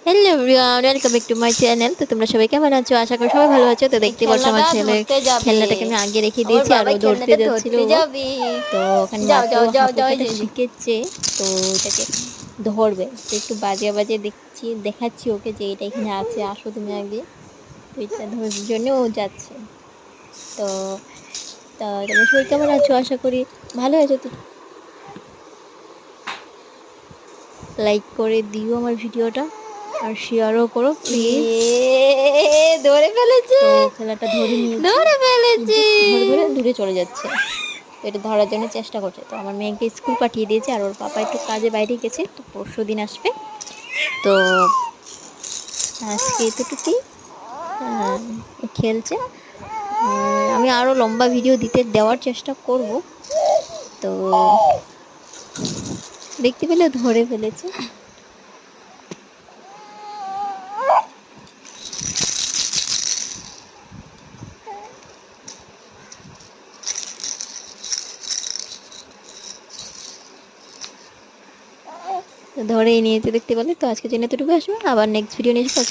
Hello everyone, welcome back to my channel. তো তোমরা সবাই কেমন আছো? আশা করি সবাই ভালো আছো। তো দেখতে পাচ্ছ আমার ছেলে খেলনাটাকে আমি আগে রেখে দিয়েছি আর ও ধরতে যাচ্ছিল। তো ওখানে মাত্র হাঁপু খেতে শিখেছে, তো এটাকে ধরবে। তো একটু বাজে বাজে দেখাচ্ছি ওকে যে এটা এখানে আছে, আসো তুমি আগে। তো এটা ধরার জন্য ও যাচ্ছে। তো তা তোমরা সবাই কেমন আছো? আশা করি ভালো আছো। তো লাইক করে দিও আমার ভিডিওটা আর শেয়ারও করো প্লিজ। ধরে ফেলেছে, তো খেলাটা ধরে নিয়েছি, ধরে ফেলেছে। ধরে ধরে দূরে চলে যাচ্ছে। তো এটা ধরার জন্য চেষ্টা করছে। তো আমার মেয়েকে স্কুল পাঠিয়ে দিয়েছে আর ওর পাপা একটু কাজে বাইরে গেছে, তো পরশু দিন আসবে। তো আজকে এতটুকুই। খেলছে আর আমি আরো লম্বা ভিডিও দেওয়ার চেষ্টা করব। তো দেখতে পেলে ধরে ফেলেছে। ধরেই নিয়েছে দেখতে পেলে। তো আজকে জন্য এতটুকু আসবে, আবার নেক্সট ভিডিও নিয়ে আসবো।